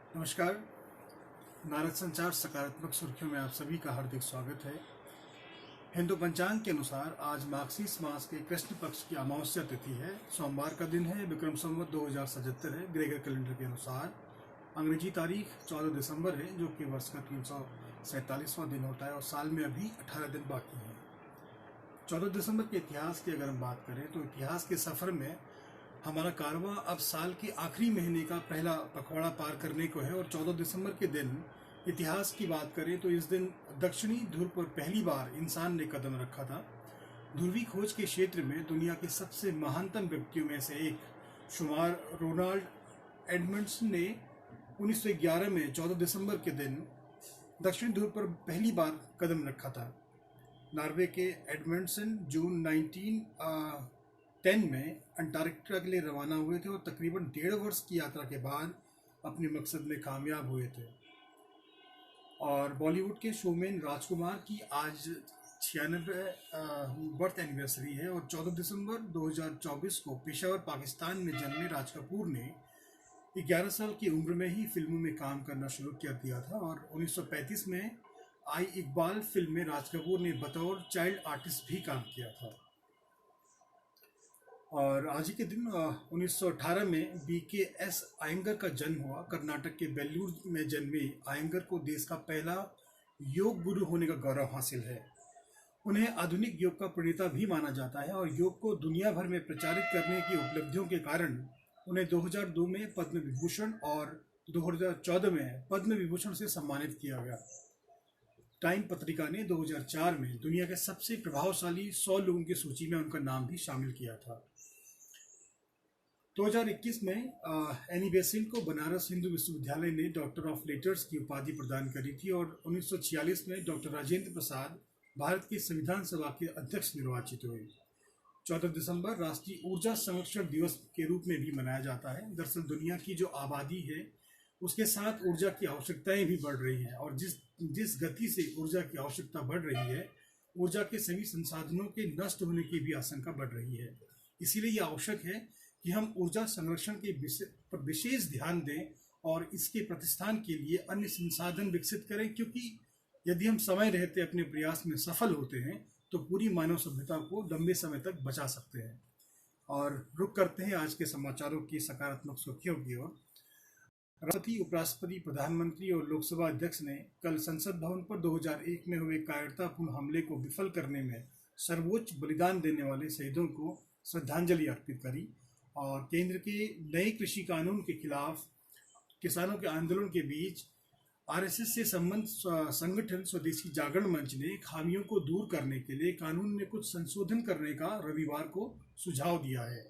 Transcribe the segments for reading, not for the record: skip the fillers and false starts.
नमस्कार। नारद संचार सकारात्मक सुर्खियों में आप सभी का हार्दिक स्वागत है। हिंदू पंचांग के अनुसार आज मार्गशीर्ष मास के कृष्ण पक्ष की अमावस्या तिथि है। सोमवार का दिन है। विक्रम संवत 2077 है। ग्रेगर कैलेंडर के अनुसार अंग्रेजी तारीख 14 दिसंबर है, जो कि वर्ष का 347वां दिन होता है और साल में अभी 18 दिन बाकी हैं। 14 दिसंबर के इतिहास की अगर हम बात करें तो इतिहास के सफर में हमारा कारवां अब साल के आखिरी महीने का पहला पखवाड़ा पार करने को है। और 14 दिसंबर के दिन इतिहास की बात करें तो इस दिन दक्षिणी ध्रुव पर पहली बार इंसान ने कदम रखा था। ध्रुवी खोज के क्षेत्र में दुनिया के सबसे महानतम व्यक्तियों में से एक शुमार रोनाल्ड एडमंड्सन ने 1911 में 14 दिसंबर के दिन दक्षिणी ध्रुव पर पहली बार कदम रखा था। नॉर्वे के एडमंडसन जून 1910 में अंटार्कटिका के लिए रवाना हुए थे और तकरीबन 1.5 वर्ष की यात्रा के बाद अपने मकसद में कामयाब हुए थे। और बॉलीवुड के शोमैन राजकुमार की आज 96 बर्थ एनिवर्सरी है। और 14 दिसंबर 2024 को पेशावर पाकिस्तान में जन्मे राज कपूर ने 11 साल की उम्र में ही फिल्मों में काम करना शुरू कर दिया था। और 1935 में आई इकबाल फिल्म में राज कपूर ने बतौर चाइल्ड आर्टिस्ट भी काम किया था। और आज ही के दिन 1918 में BKS अयंगर का जन्म हुआ। कर्नाटक के बेल्लूर में जन्मे अयंगर को देश का पहला योग गुरु होने का गौरव हासिल है। उन्हें आधुनिक योग का प्रणेता भी माना जाता है और योग को दुनिया भर में प्रचारित करने की उपलब्धियों के कारण उन्हें 2002 में पद्म विभूषण और 2014 में पद्म विभूषण से सम्मानित किया गया। टाइम पत्रिका ने 2004 में दुनिया के सबसे प्रभावशाली 100 लोगों की सूची में उनका नाम भी शामिल किया था। 2021 में एनी बेसेंट को बनारस हिंदू विश्वविद्यालय ने डॉक्टर ऑफ लेटर्स की उपाधि प्रदान करी थी। और 1946 में डॉक्टर राजेंद्र प्रसाद भारत की संविधान सभा के अध्यक्ष निर्वाचित हुए। 14 दिसंबर राष्ट्रीय ऊर्जा संरक्षण दिवस के रूप में भी मनाया जाता है। दरअसल दुनिया की जो आबादी है उसके साथ ऊर्जा की आवश्यकताएं भी बढ़ रही हैं और जिस गति से ऊर्जा की आवश्यकता बढ़ रही है, ऊर्जा के सभी संसाधनों के नष्ट होने की भी आशंका बढ़ रही है। इसीलिए यह आवश्यक है कि हम ऊर्जा संरक्षण के पर विशेष ध्यान दें और इसके प्रतिष्ठान के लिए अन्य संसाधन विकसित करें, क्योंकि यदि हम समय रहते अपने प्रयास में सफल होते हैं तो पूरी मानव सभ्यता को लंबे समय तक बचा सकते हैं। और रुक करते हैं आज के समाचारों की सकारात्मक सुर्खियों की ओर। राष्ट्रपति, उपराष्ट्रपति, प्रधानमंत्री और लोकसभा अध्यक्ष ने कल संसद भवन पर 2001 में हुए कायरतापूर्ण हमले को विफल करने में सर्वोच्च बलिदान देने वाले शहीदों को श्रद्धांजलि अर्पित करी। और केंद्र के नए कृषि कानून के खिलाफ किसानों के आंदोलन के बीच RSS से संबंध संगठन स्वदेशी जागरण मंच ने खामियों को दूर करने के लिए कानून में कुछ संशोधन करने का रविवार को सुझाव दिया है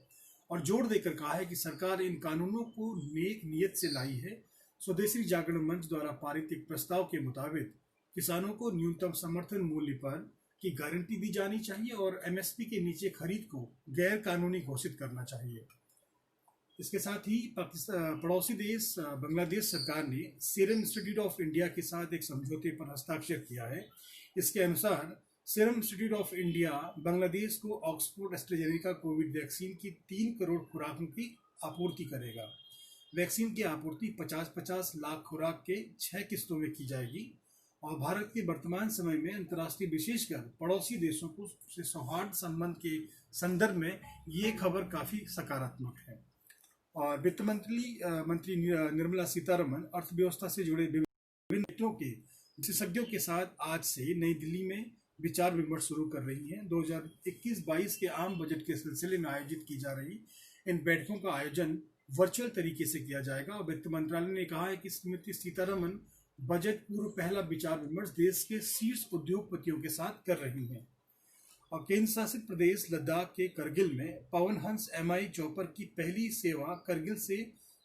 और जोर देकर कहा है कि सरकार इन कानूनों को नेक नियत से लाई है। स्वदेशी जागरण मंच द्वारा पारित एक प्रस्ताव के मुताबिक किसानों को न्यूनतम समर्थन मूल्य पर की गारंटी दी जानी चाहिए और MSP के नीचे खरीद को गैर कानूनी घोषित करना चाहिए। इसके साथ ही पड़ोसी देश बांग्लादेश सरकार ने सीरम इंस्टीट्यूट ऑफ इंडिया के साथ एक समझौते पर हस्ताक्षर किया है। इसके अनुसार serum institute of India Bangladesh को ऑक्सफोर्ड एस्ट्राजेनेका कोविड वैक्सीन की 3 करोड़ खुराकों की आपूर्ति करेगा। वैक्सीन की आपूर्ति 50-50 लाख खुराक के 6 किस्तों में की जाएगी। और भारत के वर्तमान समय में अंतर्राष्ट्रीय विशेषकर पड़ोसी देशों को से सौहार्द संबंध के संदर्भ में ये खबर काफ़ी सकारात्मक है। और वित्त मंत्री निर्मला सीतारमण अर्थव्यवस्था से जुड़े विभिन्न क्षेत्रों के विशेषज्ञों के साथ आज से नई दिल्ली में विचार विमर्श शुरू कर रही हैं। 2021-22 के आम बजट के सिलसिले में आयोजित की जा रही इन बैठकों का आयोजन वर्चुअल तरीके से किया जाएगा। और वित्त मंत्रालय ने कहा है कि श्रीमती सीतारमण बजट पूर्व पहला विचार विमर्श देश के शीर्ष उद्योगपतियों के साथ कर रही हैं। और केंद्र शासित प्रदेश लद्दाख के करगिल में पवन हंस MI चॉपर की पहली सेवा करगिल से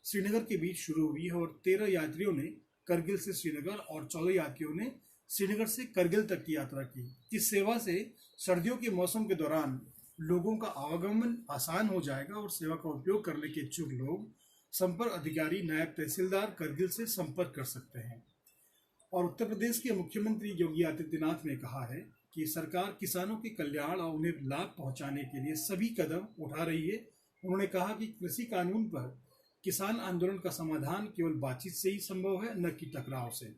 श्रीनगर के बीच शुरू हुई है और 13 यात्रियों ने करगिल से श्रीनगर और 14 यात्रियों ने श्रीनगर से करगिल तक की यात्रा की। इस सेवा से सर्दियों के मौसम के दौरान लोगों का आवागमन आसान हो जाएगा और सेवा का उपयोग करने के इच्छुक लोग संपर्क अधिकारी नायब तहसीलदार करगिल से संपर्क कर सकते हैं। और उत्तर प्रदेश के मुख्यमंत्री योगी आदित्यनाथ ने कहा है कि सरकार किसानों के कल्याण और उन्हें लाभ पहुंचाने के लिए सभी कदम उठा रही है। उन्होंने कहा कि कृषि कानून पर किसान आंदोलन का समाधान केवल बातचीत से ही संभव है, न कि टकराव से।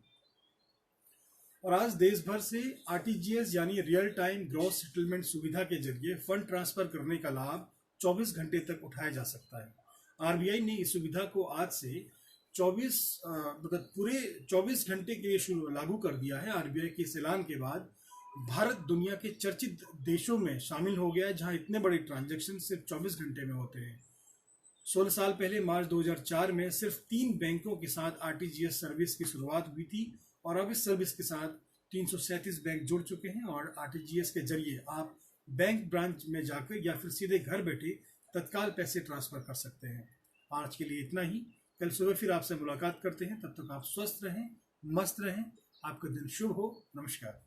और आज देश भर से आरटीजीएस यानी रियल टाइम ग्रॉस सेटलमेंट सुविधा के जरिए फंड ट्रांसफर करने का लाभ 24 घंटे तक उठाया जा सकता है। आरबीआई ने इस सुविधा को आज से 24 पूरे 24 घंटे के लिए लागू कर दिया है। आरबीआई के इस ऐलान के बाद भारत दुनिया के चर्चित देशों में शामिल हो गया है जहां इतने बड़े ट्रांजैक्शन सिर्फ 24 घंटे में होते हैं। 16 साल पहले मार्च 2004 में सिर्फ 3 बैंकों के साथ आरटीजीएस सर्विस की शुरुआत हुई थी और अब इस सर्विस के साथ 337 बैंक जुड़ चुके हैं और आरटीजीएस के जरिए आप बैंक ब्रांच में जाकर या फिर सीधे घर बैठे तत्काल पैसे ट्रांसफर कर सकते हैं। आज के लिए इतना ही। कल सुबह फिर आपसे मुलाकात करते हैं। तब तक आप स्वस्थ रहें, मस्त रहें। आपका दिन शुभ हो। नमस्कार।